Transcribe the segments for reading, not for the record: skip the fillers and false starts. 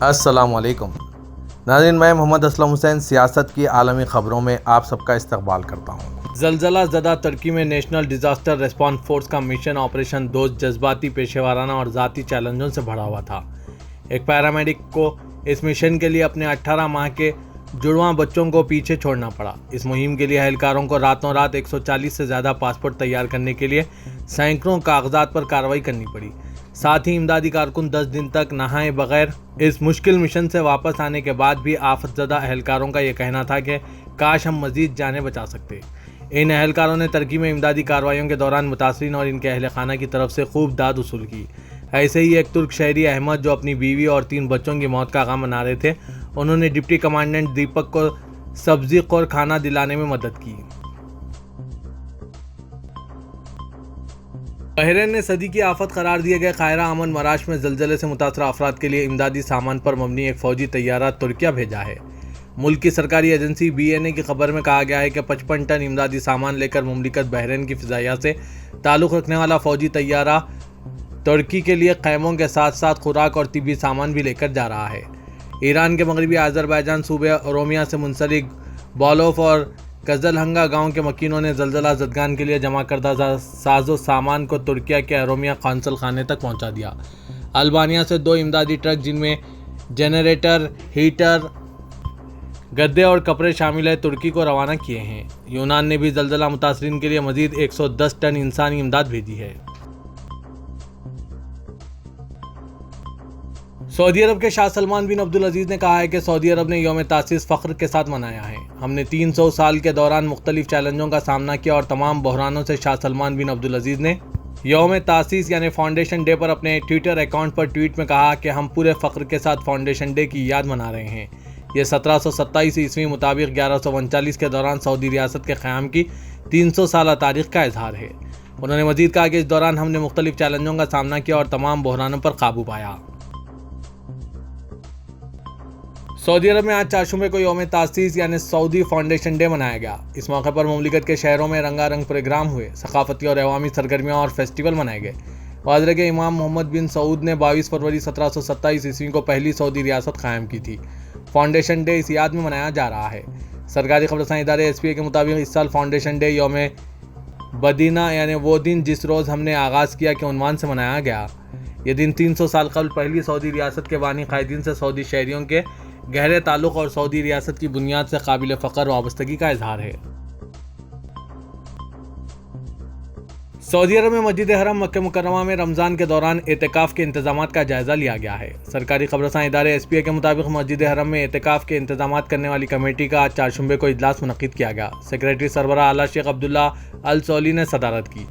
السلام علیکم ناظرین، میں محمد اسلم حسین سیاست کی عالمی خبروں میں آپ سب کا استقبال کرتا ہوں۔ زلزلہ زدہ ترکی میں نیشنل ڈیزاسٹر ریسپانس فورس کا مشن آپریشن دوست جذباتی، پیشہ ورانہ اور ذاتی چیلنجوں سے بھرا ہوا تھا۔ ایک پیرامیڈک کو اس مشن کے لیے اپنے 18 ماہ کے جڑواں بچوں کو پیچھے چھوڑنا پڑا۔ اس مہم کے لیے اہلکاروں کو راتوں رات 140 سے زیادہ پاسپورٹ تیار کرنے کے لیے سینکڑوں کاغذات پر کارروائی کرنی پڑی۔ ساتھ ہی امدادی کارکن 10 دن تک نہائے بغیر اس مشکل مشن سے واپس آنے کے بعد بھی آفت زدہ اہلکاروں کا یہ کہنا تھا کہ کاش ہم مزید جانیں بچا سکتے۔ ان اہلکاروں نے ترکی میں امدادی کارروائیوں کے دوران متاثرین اور ان کے اہل خانہ کی طرف سے خوب داد وصول کی۔ ایسے ہی ایک ترک شہری احمد، جو اپنی بیوی اور 3 بچوں کی موت کا غم منا رہے تھے، انہوں نے ڈپٹی کمانڈنٹ دیپک کو سبزی خور کھانا دلانے میں مدد کی۔ بحرین نے صدی کی آفت قرار دیے گئے قاہرہ امن مراش میں زلزلے سے متاثرہ افراد کے لیے امدادی سامان پر مبنی ایک فوجی طیارہ ترکیہ بھیجا ہے۔ ملک کی سرکاری ایجنسی BNA کی خبر میں کہا گیا ہے کہ 55 ٹن امدادی سامان لے کر مملکت بحرین کی فضائیہ سے تعلق رکھنے والا فوجی طیارہ ترکی کے لیے خیموں کے ساتھ ساتھ خوراک اور طبی سامان بھی لے کر جا رہا ہے۔ ایران کے مغربی آذربائیجان صوبے اورومیہ سے منسلک بالوف اور قزلہنگا گاؤں کے مکینوں نے زلزلہ زدگان کے لیے جمع کردہ ساز و سامان کو ترکیہ کے اورومیہ قونصل خانے تک پہنچا دیا۔ البانیہ سے 2 امدادی ٹرک، جن میں جنریٹر، ہیٹر، گدے اور کپڑے شامل ہیں، ترکی کو روانہ کیے ہیں۔ یونان نے بھی زلزلہ متاثرین کے لیے مزید 110 ٹن انسانی امداد بھیجی ہے۔ سعودی عرب کے شاہ سلمان بن عبدالعزیز نے کہا ہے کہ سعودی عرب نے یوم تاسیس فخر کے ساتھ منایا ہے۔ ہم نے 300 سال کے دوران مختلف چیلنجوں کا سامنا کیا اور تمام بحرانوں سے شاہ سلمان بن عبدالعزیز نے یوم تاسیس یعنی فاؤنڈیشن ڈے پر اپنے ٹویٹر اکاؤنٹ پر ٹویٹ میں کہا کہ ہم پورے فخر کے ساتھ فاؤنڈیشن ڈے کی یاد منا رہے ہیں۔ یہ 1727 عیسوی مطابق 1139 کے دوران سعودی ریاست کے قیام کی 300 سالہ تاریخ کا اظہار ہے۔ انہوں نے مزید کہا کہ اس دوران ہم نے مختلف چیلنجوں کا سامنا کیا اور تمام بحرانوں پر قابو پایا۔ سعودی عرب میں آج چہارشنبے کو یوم تاسیس یعنی سعودی فاؤنڈیشن ڈے منایا گیا۔ اس موقع پر مملکت کے شہروں میں رنگا رنگ پروگرام ہوئے، ثقافتی اور عوامی سرگرمیاں اور فیسٹیول منائے گئے۔ وزیر کے امام محمد بن سعود نے 22 فروری 1727 عیسوی کو پہلی سعودی ریاست قائم کی تھی۔ فاؤنڈیشن ڈے اس یاد میں منایا جا رہا ہے۔ سرکاری خبررساں ادارے SPA کے مطابق اس سال فاؤنڈیشن ڈے یوم بدینہ یعنی وہ دن جس روز ہم نے آغاز کیا کے عنوان سے منایا گیا۔ یہ دن 300 سال قبل پہلی سعودی ریاست کے بانی قائدین سے سعودی شہریوں کے گہرے تعلق اور سعودی ریاست کی بنیاد سے قابل فخر وابستگی کا اظہار ہے۔ سعودی عرب میں مسجد حرم مکہ مکرمہ میں رمضان کے دوران اعتکاف کے انتظامات کا جائزہ لیا گیا ہے۔ سرکاری خبررساں ادارے SPA کے مطابق مسجد حرم میں اعتکاف کے انتظامات کرنے والی کمیٹی کا آج چہارشنبے کو اجلاس منعقد کیا گیا۔ سیکریٹری سربراہ اعلیٰ شیخ عبداللہ السعولی نے صدارت کی۔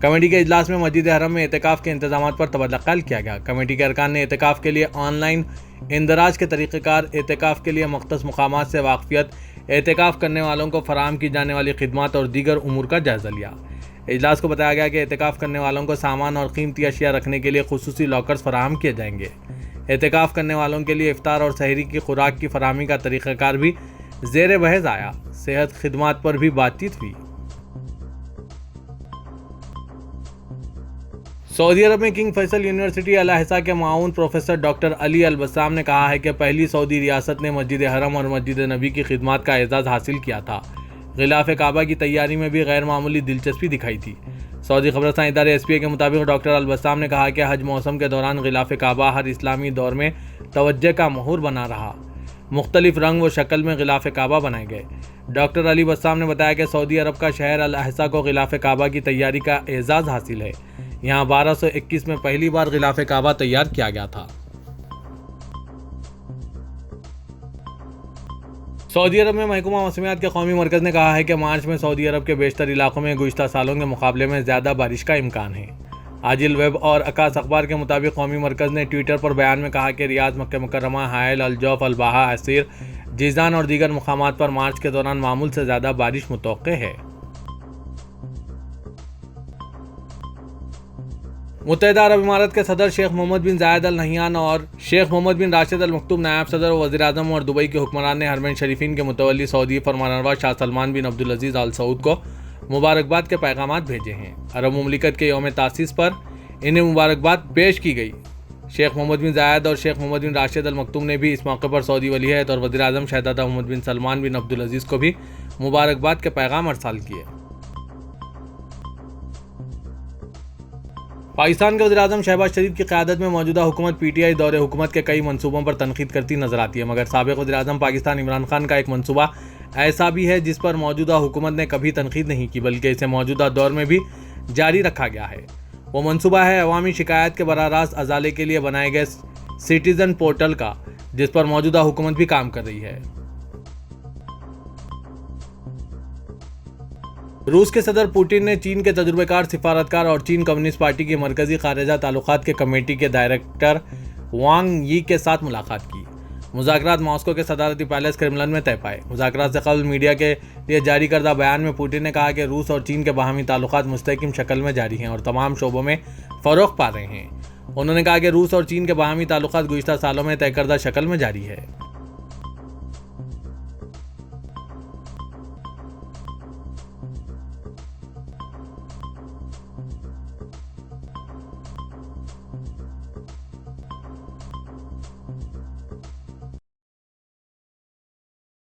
کمیٹی کے اجلاس میں مسجد حرم میں اعتکاف کے انتظامات پر تبادلہ خیال کیا گیا۔ کمیٹی کے ارکان نے اعتکاف کے لیے آن لائن اندراج کے طریقہ کار، اعتکاف کے لیے مختص مقامات سے واقفیت، اعتکاف کرنے والوں کو فراہم کی جانے والی خدمات اور دیگر امور کا جائزہ لیا۔ اجلاس کو بتایا گیا کہ اعتکاف کرنے والوں کو سامان اور قیمتی اشیاء رکھنے کے لیے خصوصی لاکرز فراہم کیے جائیں گے۔ اعتکاف کرنے والوں کے لیے افطار اور سحری کی خوراک کی فراہمی کا طریقہ کار بھی زیر بحث آیا۔ صحت خدمات پر بھی بات چیت ہوئی۔ سعودی عرب میں کنگ فیصل یونیورسٹی الاحسا کے معاون پروفیسر ڈاکٹر علی البسام نے کہا ہے کہ پہلی سعودی ریاست نے مسجد حرم اور مسجد نبی کی خدمات کا اعزاز حاصل کیا تھا۔ غلاف کعبہ کی تیاری میں بھی غیر معمولی دلچسپی دکھائی تھی۔ سعودی خبررساں ادارے SPA کے مطابق ڈاکٹر البسام نے کہا کہ حج موسم کے دوران غلاف کعبہ ہر اسلامی دور میں توجہ کا محور بنا رہا۔ مختلف رنگ و شکل میں غلاف کعبہ بنائے گئے۔ ڈاکٹر علی بسام نے بتایا کہ سعودی عرب کا شہر الاحسا کو غلاف کعبہ کی تیاری کا اعزاز حاصل ہے۔ یہاں 1221 میں پہلی بار غلاف کعبہ تیار کیا گیا تھا۔ سعودی عرب میں محکمہ موسمیات کے قومی مرکز نے کہا ہے کہ مارچ میں سعودی عرب کے بیشتر علاقوں میں گزشتہ سالوں کے مقابلے میں زیادہ بارش کا امکان ہے۔ عاجل ویب اور عکاس اخبار کے مطابق قومی مرکز نے ٹویٹر پر بیان میں کہا کہ ریاض، مکہ مکرمہ، حائل، الجوف، الباحہ، عسیر، جیزان اور دیگر مقامات پر مارچ کے دوران معمول سے زیادہ بارش متوقع ہے۔ متحدہ عرب امارات کے صدر شیخ محمد بن زاید ال نہیان اور شیخ محمد بن راشد ال مکتوم نائب صدر و وزیر اعظم اور دبئی کے حکمران نے حرمین شریفین کے متولی سعودی فرمانروا شاہ سلمان بن عبدالعزیز آل سعود کو مبارکباد کے پیغامات بھیجے ہیں۔ عرب مملکت کے یوم تاسیس پر انہیں مبارکباد پیش کی گئی۔ شیخ محمد بن زاید اور شیخ محمد بن راشد ال مکتوم نے بھی اس موقع پر سعودی ولی عہد اور وزیر اعظم شہزادہ محمد بن سلمان بن عبدالعزیز کو بھی مبارکباد کے پیغام ارسال کیے۔ پاکستان کے وزیر اعظم شہباز شریف کی قیادت میں موجودہ حکومت پی ٹی آئی دور حکومت کے کئی منصوبوں پر تنقید کرتی نظر آتی ہے، مگر سابق وزیر اعظم پاکستان عمران خان کا ایک منصوبہ ایسا بھی ہے جس پر موجودہ حکومت نے کبھی تنقید نہیں کی، بلکہ اسے موجودہ دور میں بھی جاری رکھا گیا ہے۔ وہ منصوبہ ہے عوامی شکایات کے براہ راست ازالے کے لیے بنائے گئے سٹیزن پورٹل کا، جس پر موجودہ حکومت بھی کام کر رہی ہے۔ روس کے صدر پوٹن نے چین کے تجربہ کار سفارتکار اور چین کمیونسٹ پارٹی کی مرکزی خارجہ تعلقات کے کمیٹی کے ڈائریکٹر وانگ یی کے ساتھ ملاقات کی۔ مذاکرات ماسکو کے صدارتی پیلس کرملن میں طے پائے۔ مذاکرات سے قبل میڈیا کے لیے جاری کردہ بیان میں پوٹن نے کہا کہ روس اور چین کے باہمی تعلقات مستحکم شکل میں جاری ہیں اور تمام شعبوں میں فروغ پا رہے ہیں۔ انہوں نے کہا کہ روس اور چین کے باہمی تعلقات گزشتہ سالوں میں طے کردہ شکل میں جاری ہے۔